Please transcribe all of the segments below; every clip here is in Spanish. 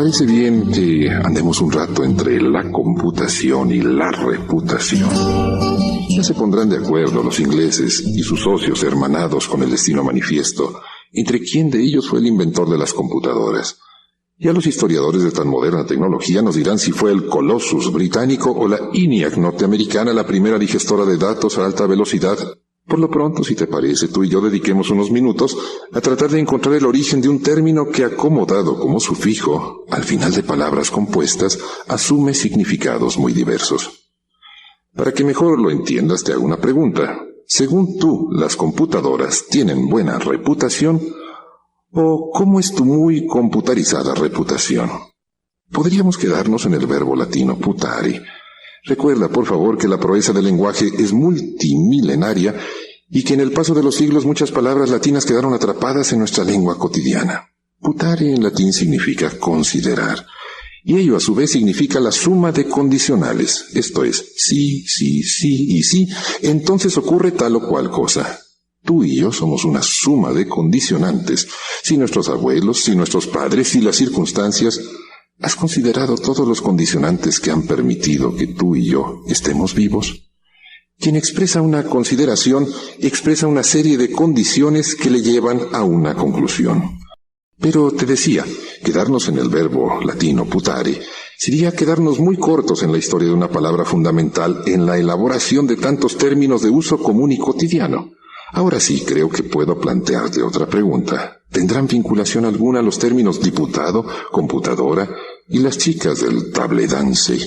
parece bien que andemos un rato entre la computación y la reputación. Ya se pondrán de acuerdo los ingleses y sus socios hermanados con el destino manifiesto entre quién de ellos fue el inventor de las computadoras. Ya los historiadores de tan moderna tecnología nos dirán si fue el Colossus británico o la ENIAC norteamericana la primera digestora de datos a alta velocidad. Por lo pronto, si te parece, tú y yo dediquemos unos minutos a tratar de encontrar el origen de un término que, acomodado como sufijo, al final de palabras compuestas, asume significados muy diversos. Para que mejor lo entiendas, te hago una pregunta. Según tú, ¿las computadoras tienen buena reputación? ¿O cómo es tu muy computarizada reputación? Podríamos quedarnos en el verbo latino putare. Recuerda, por favor, que la proeza del lenguaje es multimilenaria y que en el paso de los siglos muchas palabras latinas quedaron atrapadas en nuestra lengua cotidiana. Putare en latín significa considerar, y ello a su vez significa la suma de condicionales, esto es, sí, sí, sí y sí, entonces ocurre tal o cual cosa. Tú y yo somos una suma de condicionantes. Si nuestros abuelos, si nuestros padres, si las circunstancias... ¿Has considerado todos los condicionantes que han permitido que tú y yo estemos vivos? Quien expresa una consideración expresa una serie de condiciones que le llevan a una conclusión. Pero te decía, quedarnos en el verbo latino putare sería quedarnos muy cortos en la historia de una palabra fundamental en la elaboración de tantos términos de uso común y cotidiano. Ahora sí, creo que puedo plantearte otra pregunta. ¿Tendrán vinculación alguna los términos diputado, computadora y las chicas del table dance?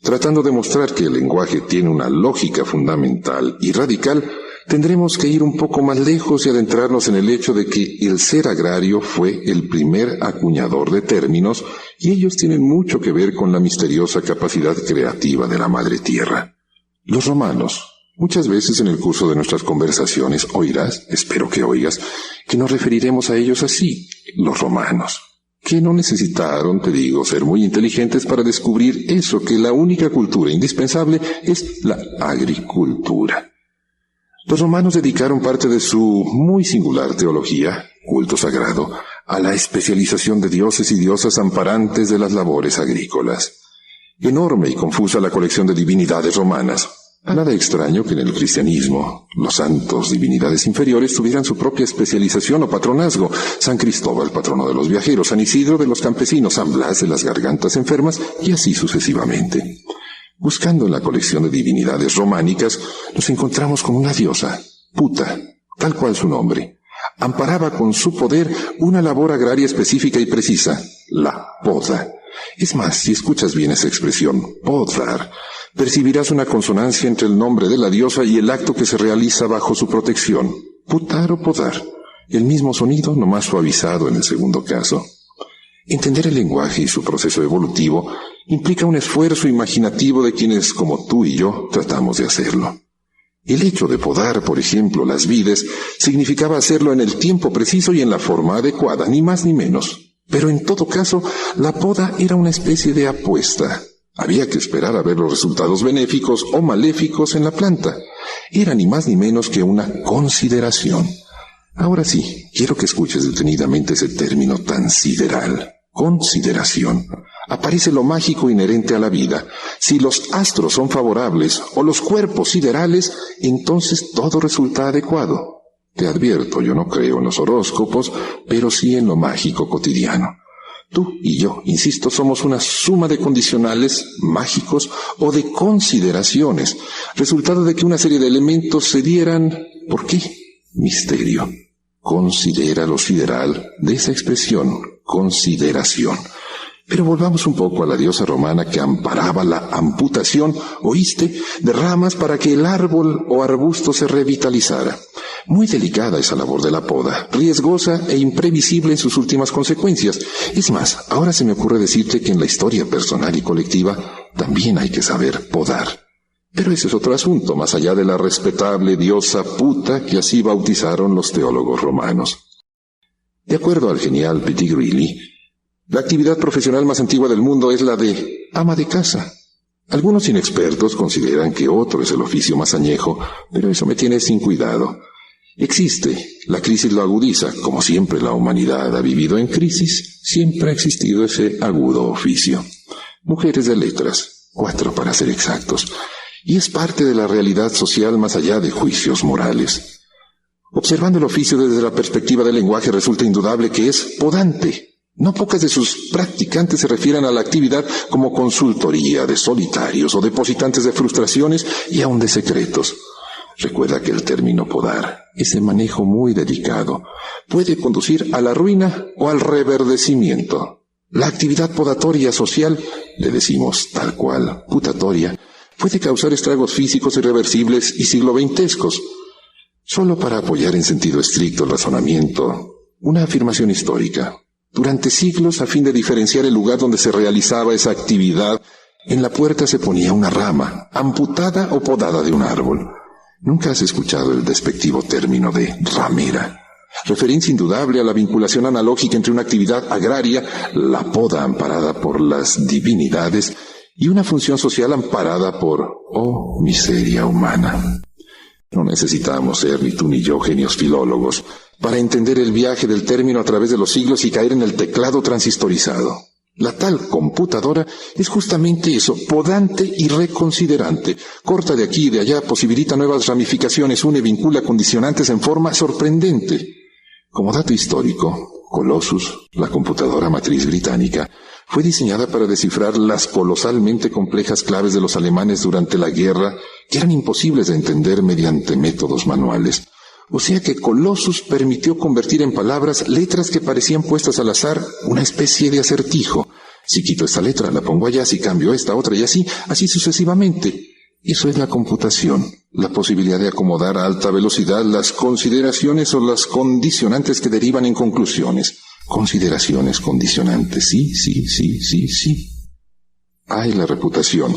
Tratando de mostrar que el lenguaje tiene una lógica fundamental y radical, tendremos que ir un poco más lejos y adentrarnos en el hecho de que el ser agrario fue el primer acuñador de términos y ellos tienen mucho que ver con la misteriosa capacidad creativa de la madre tierra. Los romanos. Muchas veces en el curso de nuestras conversaciones oirás, espero que oigas, que nos referiremos a ellos así, los romanos, que no necesitaron, te digo, ser muy inteligentes para descubrir eso, que la única cultura indispensable es la agricultura. Los romanos dedicaron parte de su muy singular teología, culto sagrado, a la especialización de dioses y diosas amparantes de las labores agrícolas. Enorme y confusa la colección de divinidades romanas. Nada extraño que en el cristianismo los santos divinidades inferiores tuvieran su propia especialización o patronazgo. San Cristóbal, patrono de los viajeros, San Isidro de los campesinos, San Blas de las gargantas enfermas y así sucesivamente. Buscando en la colección de divinidades románicas, nos encontramos con una diosa, Puta, tal cual su nombre. Amparaba con su poder una labor agraria específica y precisa, la poda. Es más, si escuchas bien esa expresión, podar, percibirás una consonancia entre el nombre de la diosa y el acto que se realiza bajo su protección. Putar o podar. El mismo sonido, no más suavizado en el segundo caso. Entender el lenguaje y su proceso evolutivo implica un esfuerzo imaginativo de quienes, como tú y yo, tratamos de hacerlo. El hecho de podar, por ejemplo, las vides, significaba hacerlo en el tiempo preciso y en la forma adecuada, ni más ni menos. Pero en todo caso, la poda era una especie de apuesta. Había que esperar a ver los resultados benéficos o maléficos en la planta. Era ni más ni menos que una consideración. Ahora sí, quiero que escuches detenidamente ese término tan sideral. Consideración. Aparece lo mágico inherente a la vida. Si los astros son favorables o los cuerpos siderales, entonces todo resulta adecuado. Te advierto, yo no creo en los horóscopos, pero sí en lo mágico cotidiano. Tú y yo, insisto, somos una suma de condicionales mágicos o de consideraciones, resultado de que una serie de elementos se dieran... ¿Por qué? Misterio. Considera lo sideral de esa expresión, consideración. Pero volvamos un poco a la diosa romana que amparaba la amputación, ¿oíste?, de ramas para que el árbol o arbusto se revitalizara. Muy delicada esa labor de la poda, riesgosa e imprevisible en sus últimas consecuencias. Es más, ahora se me ocurre decirte que en la historia personal y colectiva también hay que saber podar. Pero ese es otro asunto, más allá de la respetable diosa Puta que así bautizaron los teólogos romanos. De acuerdo al genial P.T. Greeley, la actividad profesional más antigua del mundo es la de ama de casa. Algunos inexpertos consideran que otro es el oficio más añejo, pero eso me tiene sin cuidado. Existe, la crisis lo agudiza, como siempre la humanidad ha vivido en crisis, siempre ha existido ese agudo oficio. Mujeres de letras, 4 para ser exactos, y es parte de la realidad social más allá de juicios morales. Observando el oficio desde la perspectiva del lenguaje resulta indudable que es podante. No pocas de sus practicantes se refieren a la actividad como consultoría de solitarios o depositantes de frustraciones y aun de secretos. Recuerda que el término podar, ese manejo muy delicado, puede conducir a la ruina o al reverdecimiento. La actividad podatoria social, le decimos tal cual, putatoria, puede causar estragos físicos irreversibles y sigloventescos. Solo para apoyar en sentido estricto el razonamiento, una afirmación histórica. Durante siglos, a fin de diferenciar el lugar donde se realizaba esa actividad, en la puerta se ponía una rama, amputada o podada de un árbol. ¿Nunca has escuchado el despectivo término de ramera? Referencia indudable a la vinculación analógica entre una actividad agraria, la poda amparada por las divinidades, y una función social amparada por, oh, miseria humana. No necesitamos ser ni tú ni yo genios filólogos para entender el viaje del término a través de los siglos y caer en el teclado transistorizado. La tal computadora es justamente eso, podante y reconsiderante. Corta de aquí y de allá, posibilita nuevas ramificaciones, une, vincula condicionantes en forma sorprendente. Como dato histórico, Colossus, la computadora matriz británica, fue diseñada para descifrar las colosalmente complejas claves de los alemanes durante la guerra, que eran imposibles de entender mediante métodos manuales. O sea que Colossus permitió convertir en palabras letras que parecían puestas al azar, una especie de acertijo. Si quito esta letra, la pongo allá, si cambio esta otra y así sucesivamente. Eso es la computación, la posibilidad de acomodar a alta velocidad las consideraciones o las condicionantes que derivan en conclusiones. Consideraciones condicionantes, sí. Ay, la reputación.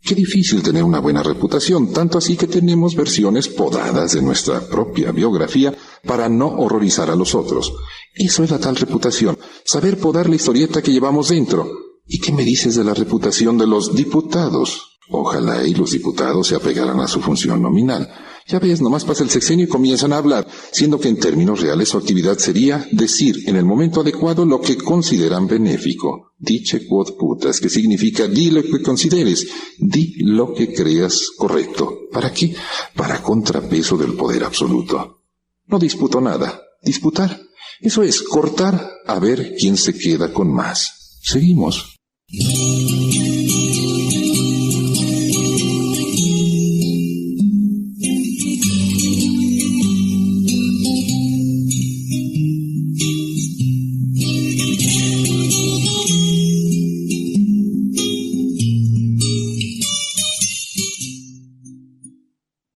Qué difícil tener una buena reputación, tanto así que tenemos versiones podadas de nuestra propia biografía para no horrorizar a los otros. Eso es la tal reputación, saber podar la historieta que llevamos dentro. ¿Y qué me dices de la reputación de los diputados? Ojalá y los diputados se apegaran a su función nominal. Ya ves, nomás pasa el sexenio y comienzan a hablar, siendo que en términos reales su actividad sería decir en el momento adecuado lo que consideran benéfico. Dice quod putas, que significa di lo que consideres, di lo que creas correcto. ¿Para qué? Para contrapeso del poder absoluto. No disputo nada. Disputar, eso es cortar a ver quién se queda con más. Seguimos.